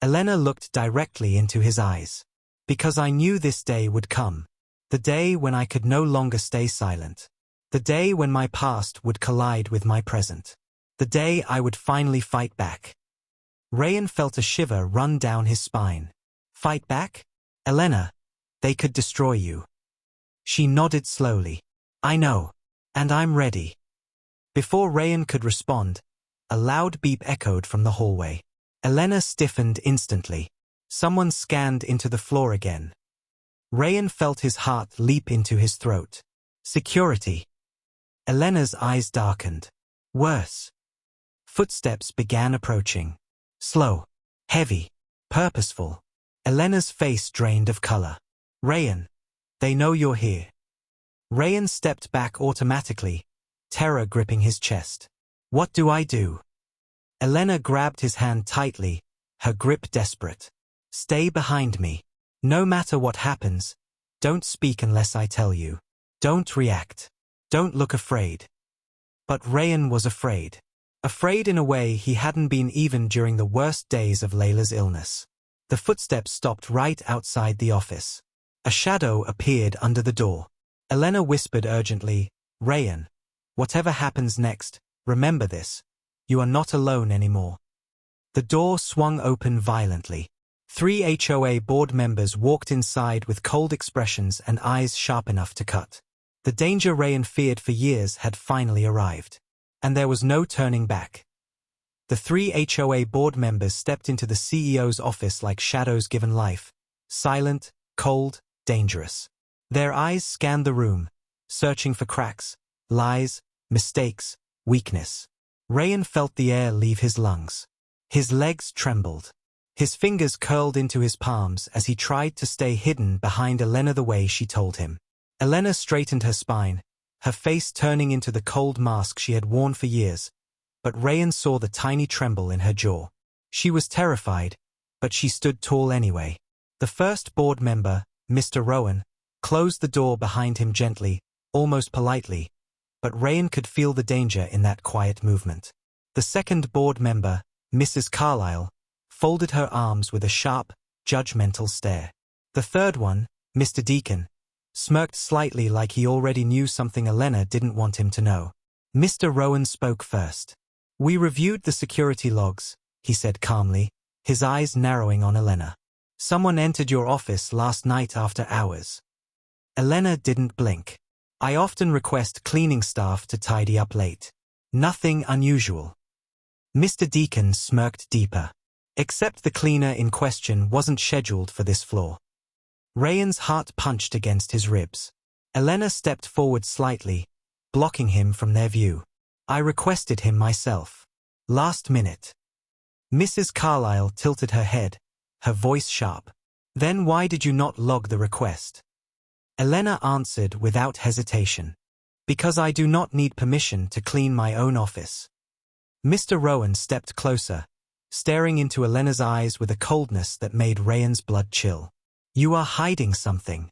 Elena looked directly into his eyes. Because I knew this day would come. The day when I could no longer stay silent. The day when my past would collide with my present. The day I would finally fight back. Rayan felt a shiver run down his spine. Fight back? Elena, they could destroy you. She nodded slowly. I know. And I'm ready. Before Rayan could respond, a loud beep echoed from the hallway. Elena stiffened instantly. Someone scanned into the floor again. Rayan felt his heart leap into his throat. Security. Elena's eyes darkened. Worse. Footsteps began approaching. Slow, heavy, purposeful. Elena's face drained of color. Rayan, they know you're here. Rayan stepped back automatically, terror gripping his chest. What do I do? Elena grabbed his hand tightly, her grip desperate. Stay behind me. No matter what happens, don't speak unless I tell you. Don't react. Don't look afraid. But Rayan was afraid. Afraid in a way he hadn't been even during the worst days of Layla's illness. The footsteps stopped right outside the office. A shadow appeared under the door. Elena whispered urgently, Rayan, whatever happens next, remember this. You are not alone anymore. The door swung open violently. 3 HOA board members walked inside with cold expressions and eyes sharp enough to cut. The danger Rayan feared for years had finally arrived. And there was no turning back. The 3 HOA board members stepped into the CEO's office like shadows given life. Silent, cold, dangerous. Their eyes scanned the room, searching for cracks, lies, mistakes, weakness. Rayan felt the air leave his lungs. His legs trembled. His fingers curled into his palms as he tried to stay hidden behind Elena the way she told him. Elena straightened her spine, her face turning into the cold mask she had worn for years, but Rayan saw the tiny tremble in her jaw. She was terrified, but she stood tall anyway. The first board member, Mr. Rowan, closed the door behind him gently, almost politely, but Rayan could feel the danger in that quiet movement. The second board member, Mrs. Carlyle, folded her arms with a sharp, judgmental stare. The third one, Mr. Deacon, smirked slightly like he already knew something Elena didn't want him to know. Mr. Rowan spoke first. We reviewed the security logs, he said calmly, his eyes narrowing on Elena. Someone entered your office last night after hours. Elena didn't blink. I often request cleaning staff to tidy up late. Nothing unusual. Mr. Deacon smirked deeper. Except the cleaner in question wasn't scheduled for this floor. Rayan's heart punched against his ribs. Elena stepped forward slightly, blocking him from their view. I requested him myself. Last minute. Mrs. Carlyle tilted her head, her voice sharp. Then why did you not log the request? Elena answered without hesitation. Because I do not need permission to clean my own office. Mr. Rowan stepped closer, staring into Elena's eyes with a coldness that made Rayan's blood chill. You are hiding something.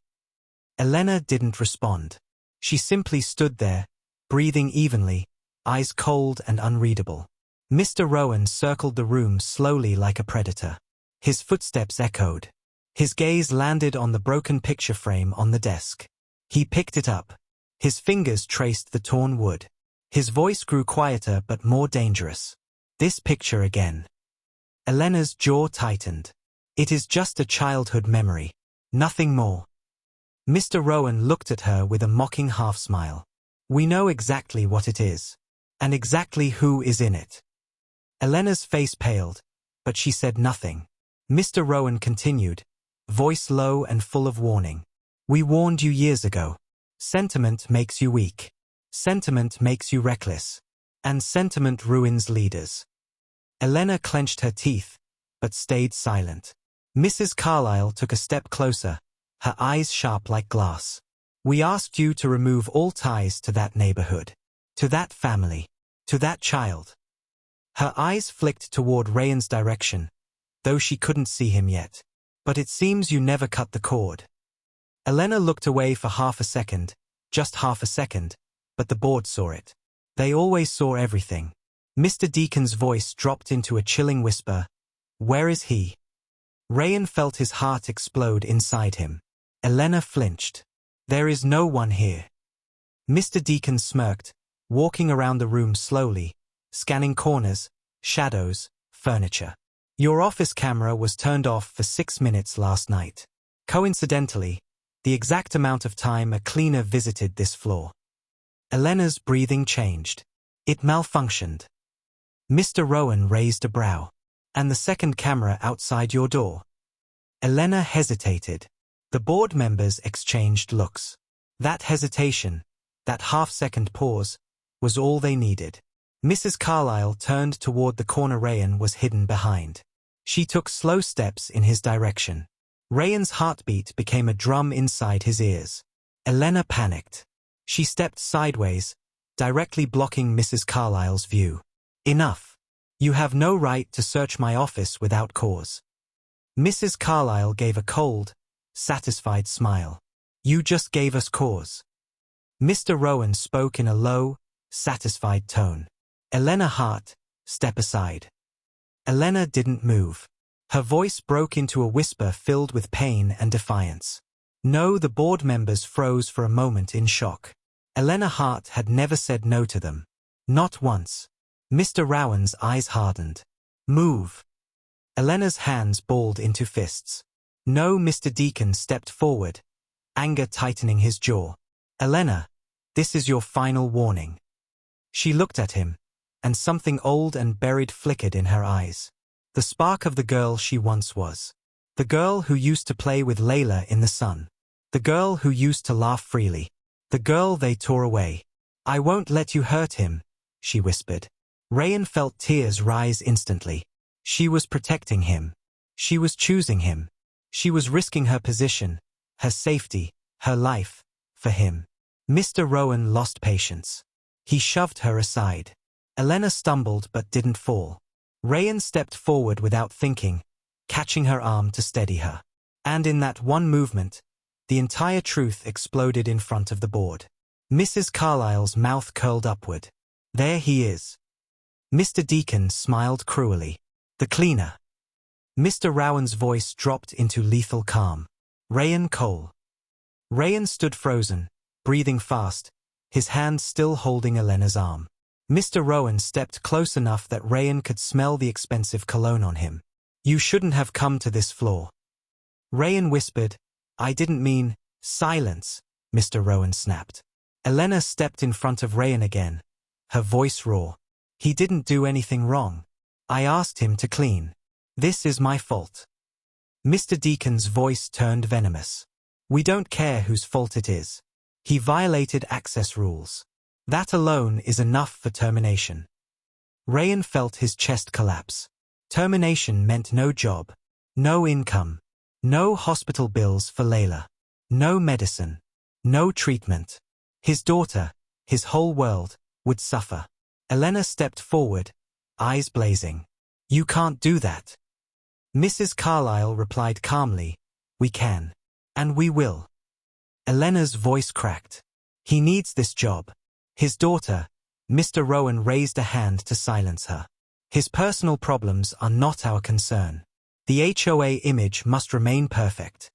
Elena didn't respond. She simply stood there, breathing evenly, eyes cold and unreadable. Mr. Rowan circled the room slowly like a predator. His footsteps echoed. His gaze landed on the broken picture frame on the desk. He picked it up. His fingers traced the torn wood. His voice grew quieter but more dangerous. This picture again. Elena's jaw tightened. It is just a childhood memory. Nothing more. Mr. Rowan looked at her with a mocking half-smile. We know exactly what it is. And exactly who is in it. Elena's face paled, but she said nothing. Mr. Rowan continued, voice low and full of warning. We warned you years ago. Sentiment makes you weak. Sentiment makes you reckless. And sentiment ruins leaders. Elena clenched her teeth, but stayed silent. Mrs. Carlyle took a step closer, her eyes sharp like glass. We asked you to remove all ties to that neighborhood, to that family, to that child. Her eyes flicked toward Rayan's direction, though she couldn't see him yet. But it seems you never cut the cord. Elena looked away for half a second, just half a second, but the board saw it. They always saw everything. Mr. Deacon's voice dropped into a chilling whisper. Where is he? Rayan felt his heart explode inside him. Elena flinched. There is no one here. Mr. Deacon smirked, walking around the room slowly, scanning corners, shadows, furniture. Your office camera was turned off for 6 minutes last night. Coincidentally, the exact amount of time a cleaner visited this floor. Elena's breathing changed. It malfunctioned. Mr. Rowan raised a brow. And the second camera outside your door. Elena hesitated. The board members exchanged looks. That hesitation, that half-second pause, was all they needed. Mrs. Carlyle turned toward the corner Rayan was hidden behind. She took slow steps in his direction. Rayan's heartbeat became a drum inside his ears. Elena panicked. She stepped sideways, directly blocking Mrs. Carlyle's view. Enough. You have no right to search my office without cause. Mrs. Carlyle gave a cold, satisfied smile. You just gave us cause. Mr. Rowan spoke in a low, satisfied tone. Elena Hart, step aside. Elena didn't move. Her voice broke into a whisper filled with pain and defiance. No, the board members froze for a moment in shock. Elena Hart had never said no to them. Not once. Mr. Rowan's eyes hardened. Move. Elena's hands balled into fists. No, Mr. Deacon stepped forward, anger tightening his jaw. Elena, this is your final warning. She looked at him, and something old and buried flickered in her eyes. The spark of the girl she once was. The girl who used to play with Layla in the sun. The girl who used to laugh freely. The girl they tore away. I won't let you hurt him, she whispered. Rayan felt tears rise instantly. She was protecting him. She was choosing him. She was risking her position, her safety, her life, for him. Mr. Rowan lost patience. He shoved her aside. Elena stumbled but didn't fall. Rayan stepped forward without thinking, catching her arm to steady her. And in that one movement, the entire truth exploded in front of the board. Mrs. Carlyle's mouth curled upward. There he is. Mr. Deacon smiled cruelly. The cleaner. Mr. Rowan's voice dropped into lethal calm. Rayan Cole. Rayan stood frozen, breathing fast, his hand still holding Elena's arm. Mr. Rowan stepped close enough that Rayan could smell the expensive cologne on him. You shouldn't have come to this floor. Rayan whispered. I didn't mean, silence, Mr. Rowan snapped. Elena stepped in front of Rayan again, her voice raw. He didn't do anything wrong. I asked him to clean. This is my fault. Mr. Deacon's voice turned venomous. We don't care whose fault it is. He violated access rules. That alone is enough for termination. Rayan felt his chest collapse. Termination meant no job, no income, no hospital bills for Layla, no medicine, no treatment. His daughter, his whole world, would suffer. Elena stepped forward, eyes blazing. You can't do that. Mrs. Carlyle replied calmly, we can. And we will. Elena's voice cracked. He needs this job. His daughter, Mr. Rowan raised a hand to silence her. His personal problems are not our concern. The HOA image must remain perfect.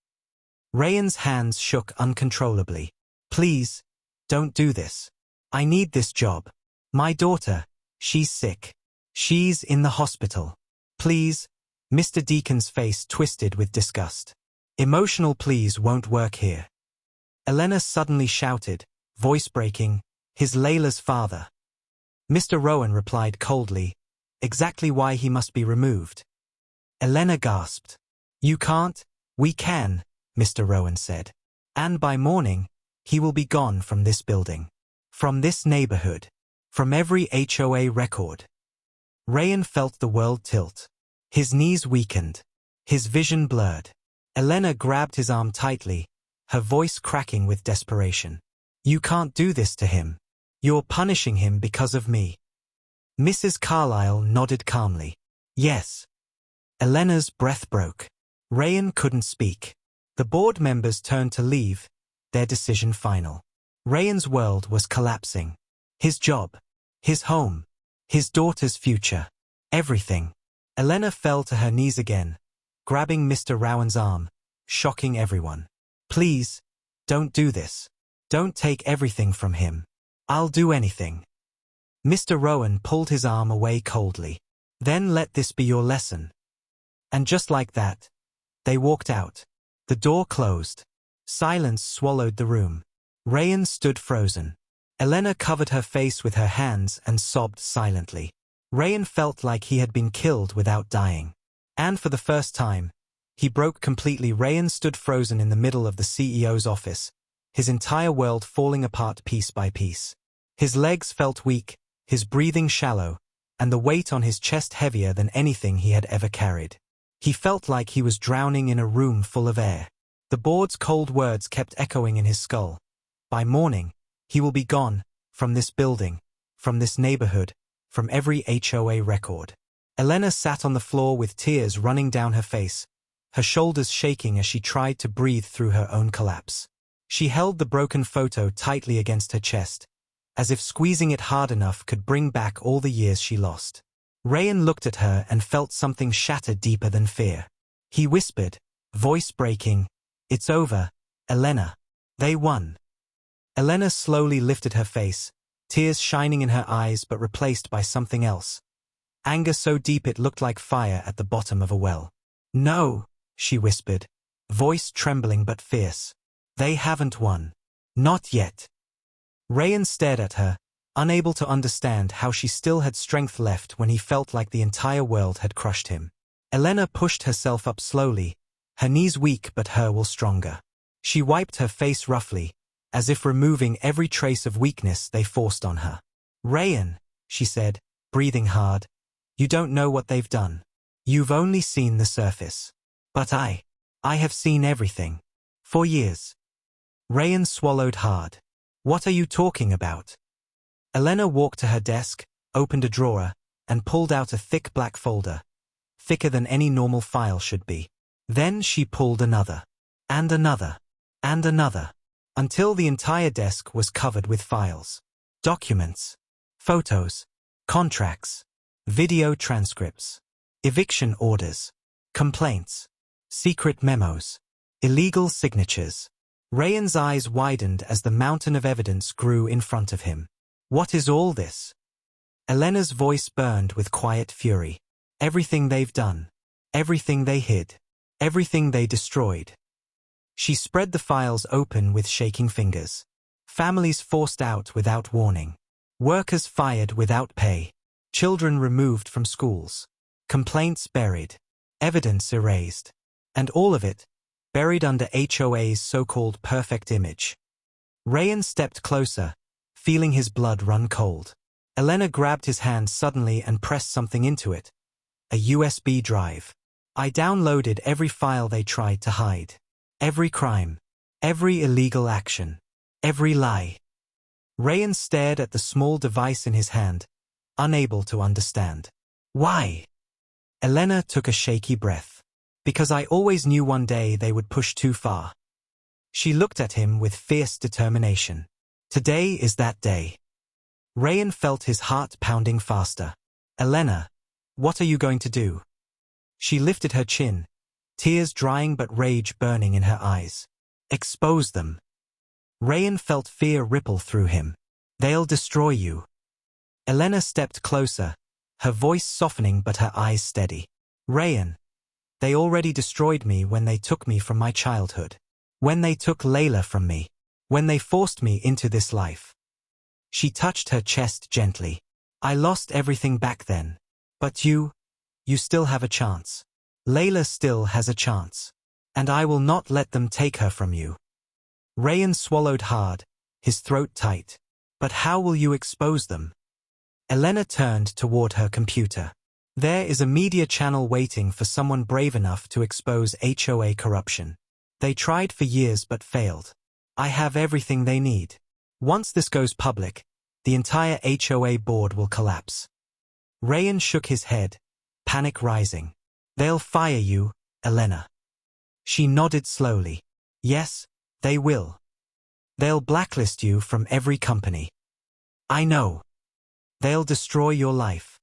Rayan's hands shook uncontrollably. Please, don't do this. I need this job. My daughter, she's sick. She's in the hospital. Please, Mr. Deacon's face twisted with disgust. Emotional pleas won't work here. Elena suddenly shouted, voice breaking, his Layla's father. Mr. Rowan replied coldly, exactly why he must be removed. Elena gasped. You can't, we can, Mr. Rowan said. And by morning, he will be gone from this building. From this neighborhood. From every HOA record. Rayan felt the world tilt. His knees weakened. His vision blurred. Elena grabbed his arm tightly, her voice cracking with desperation. You can't do this to him. You're punishing him because of me. Mrs. Carlyle nodded calmly. Yes. Elena's breath broke. Rayan couldn't speak. The board members turned to leave, their decision final. Rayan's world was collapsing. His job, his home, his daughter's future, everything. Elena fell to her knees again, grabbing Mr. Rowan's arm, shocking everyone. Please, don't do this. Don't take everything from him. I'll do anything. Mr. Rowan pulled his arm away coldly. Then let this be your lesson. And just like that, they walked out. The door closed. Silence swallowed the room. Rayan stood frozen. Elena covered her face with her hands and sobbed silently. Rayan felt like he had been killed without dying. And for the first time, he broke completely. Rayan stood frozen in the middle of the CEO's office, his entire world falling apart piece by piece. His legs felt weak, his breathing shallow, and the weight on his chest heavier than anything he had ever carried. He felt like he was drowning in a room full of air. The board's cold words kept echoing in his skull. By morning, he will be gone, from this building, from this neighborhood, from every HOA record. Elena sat on the floor with tears running down her face, her shoulders shaking as she tried to breathe through her own collapse. She held the broken photo tightly against her chest, as if squeezing it hard enough could bring back all the years she lost. Rayan looked at her and felt something shatter deeper than fear. He whispered, voice breaking, "It's over, Elena. They won." Elena slowly lifted her face, tears shining in her eyes but replaced by something else. Anger so deep it looked like fire at the bottom of a well. "No," she whispered, voice trembling but fierce. "They haven't won. Not yet." Rayan stared at her, unable to understand how she still had strength left when he felt like the entire world had crushed him. Elena pushed herself up slowly, her knees weak but her will stronger. She wiped her face roughly, as if removing every trace of weakness they forced on her. "Rayan," she said, breathing hard, "you don't know what they've done. You've only seen the surface. But I have seen everything. For years." Rayan swallowed hard. "What are you talking about?" Elena walked to her desk, opened a drawer, and pulled out a thick black folder, thicker than any normal file should be. Then she pulled another, and another, and another, until the entire desk was covered with files. Documents, photos, contracts, video transcripts, eviction orders, complaints, secret memos, illegal signatures. Rayan's eyes widened as the mountain of evidence grew in front of him. "What is all this?" Elena's voice burned with quiet fury. "Everything they've done. Everything they hid. Everything they destroyed." She spread the files open with shaking fingers. Families forced out without warning. Workers fired without pay. Children removed from schools. Complaints buried. Evidence erased. And all of it, buried under HOA's so-called perfect image. Rayan stepped closer, feeling his blood run cold. Elena grabbed his hand suddenly and pressed something into it. A USB drive. "I downloaded every file they tried to hide. Every crime. Every illegal action. Every lie." Rayan stared at the small device in his hand, unable to understand. "Why?" Elena took a shaky breath. "Because I always knew one day they would push too far." She looked at him with fierce determination. "Today is that day." Rayan felt his heart pounding faster. "Elena, what are you going to do?" She lifted her chin, tears drying but rage burning in her eyes. "Expose them." Rayan felt fear ripple through him. "They'll destroy you." Elena stepped closer, her voice softening but her eyes steady. "Rayan, they already destroyed me when they took me from my childhood. When they took Layla from me. When they forced me into this life." She touched her chest gently. "I lost everything back then. But you still have a chance. Layla still has a chance. And I will not let them take her from you." Rayan swallowed hard, his throat tight. "But how will you expose them?" Elena turned toward her computer. "There is a media channel waiting for someone brave enough to expose HOA corruption. They tried for years but failed. I have everything they need. Once this goes public, the entire HOA board will collapse." Rayan shook his head, panic rising. "They'll fire you, Elena." She nodded slowly. "Yes, they will. They'll blacklist you from every company. I know. They'll destroy your life.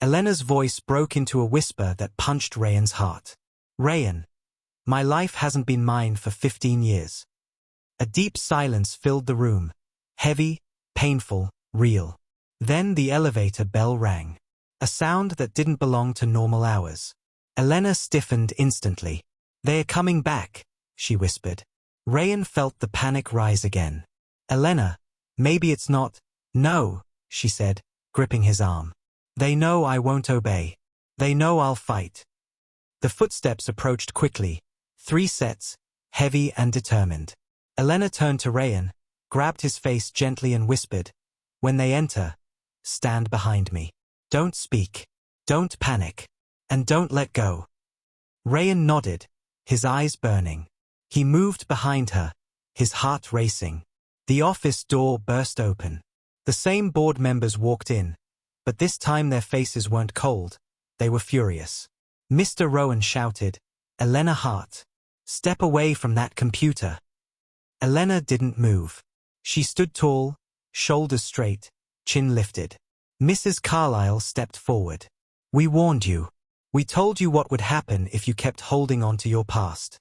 Elena's voice broke into a whisper that punched Rayan's heart. Rayan, my life hasn't been mine for 15 years. A deep silence filled the room. Heavy, painful, real. Then the elevator bell rang. A sound that didn't belong to normal hours. Elena stiffened instantly. They're coming back, she whispered. Rayan felt the panic rise again. Elena, maybe it's not. No, she said, gripping his arm. They know I won't obey. They know I'll fight. The footsteps approached quickly. 3 sets, heavy and determined. Elena turned to Rayan, grabbed his face gently and whispered, when they enter, stand behind me. Don't speak. Don't panic. And don't let go. Rayan nodded, his eyes burning. He moved behind her, his heart racing. The office door burst open. The same board members walked in, but this time their faces weren't cold, they were furious. Mr. Rowan shouted, Elena Hart, step away from that computer. Elena didn't move. She stood tall, shoulders straight, chin lifted. Mrs. Carlyle stepped forward. We warned you. We told you what would happen if you kept holding on to your past.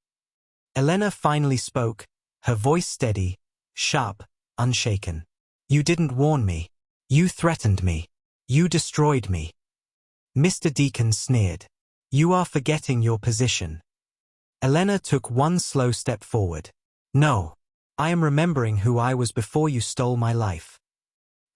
Elena finally spoke, her voice steady, sharp, unshaken. You didn't warn me. You threatened me. You destroyed me. Mr. Deacon sneered. You are forgetting your position. Elena took one slow step forward. No. I am remembering who I was before you stole my life.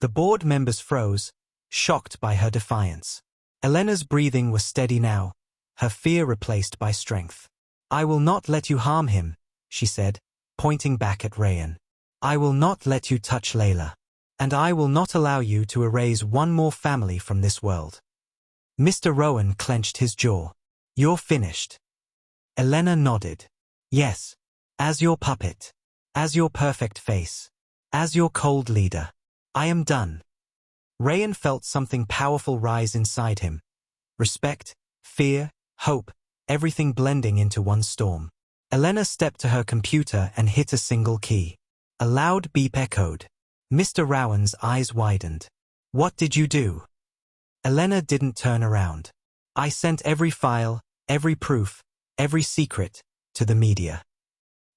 The board members froze, shocked by her defiance. Elena's breathing was steady now, her fear replaced by strength. I will not let you harm him, she said, pointing back at Rayan. I will not let you touch Layla. And I will not allow you to erase one more family from this world. Mr. Rowan clenched his jaw. You're finished. Elena nodded. Yes. As your puppet. As your perfect face. As your cold leader. I am done. Rayan felt something powerful rise inside him. Respect, fear, hope, everything blending into one storm. Elena stepped to her computer and hit a single key. A loud beep echoed. Mr. Rowan's eyes widened. What did you do? Elena didn't turn around. I sent every file, every proof, every secret, to the media.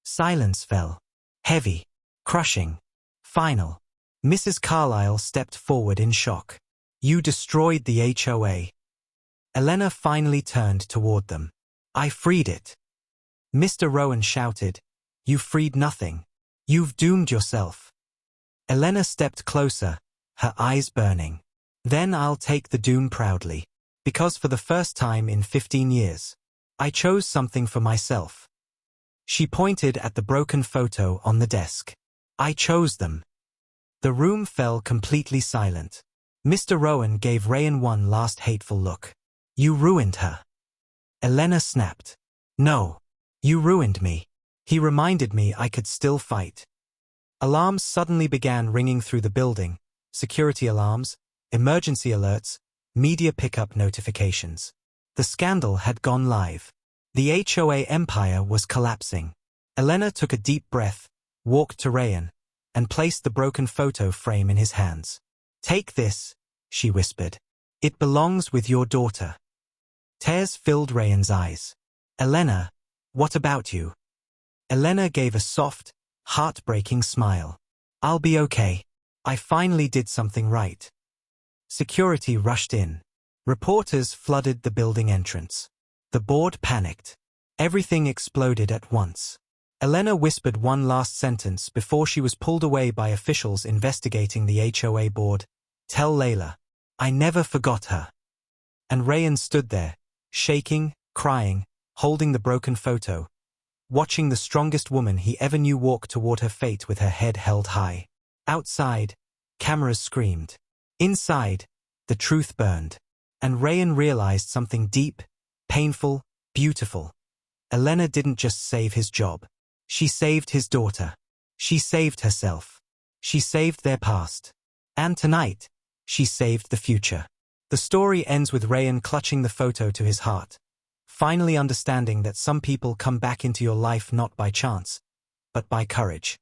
Silence fell. Heavy, crushing, final. Mrs. Carlyle stepped forward in shock. You destroyed the HOA. Elena finally turned toward them. I freed it. Mr. Rowan shouted. You freed nothing. You've doomed yourself. Elena stepped closer, her eyes burning. Then I'll take the doom proudly. Because for the first time in 15 years, I chose something for myself. She pointed at the broken photo on the desk. I chose them. The room fell completely silent. Mr. Rowan gave Rayan one last hateful look. You ruined her. Elena snapped. No. You ruined me. He reminded me I could still fight. Alarms suddenly began ringing through the building. Security alarms, emergency alerts, media pickup notifications. The scandal had gone live. The HOA empire was collapsing. Elena took a deep breath, walked to Rayan, and placed the broken photo frame in his hands. Take this, she whispered. It belongs with your daughter. Tears filled Rayan's eyes. Elena, what about you? Elena gave a soft, heartbreaking smile. I'll be okay. I finally did something right. Security rushed in. Reporters flooded the building entrance. The board panicked. Everything exploded at once. Elena whispered one last sentence before she was pulled away by officials investigating the HOA board. Tell Layla. I never forgot her. And Rayan stood there, shaking, crying, holding the broken photo, watching the strongest woman he ever knew walk toward her fate with her head held high. Outside, cameras screamed. Inside, the truth burned. And Rayan realized something deep, painful, beautiful. Elena didn't just save his job. She saved his daughter. She saved herself. She saved their past. And tonight, she saved the future. The story ends with Rayan clutching the photo to his heart, finally understanding that some people come back into your life not by chance, but by courage.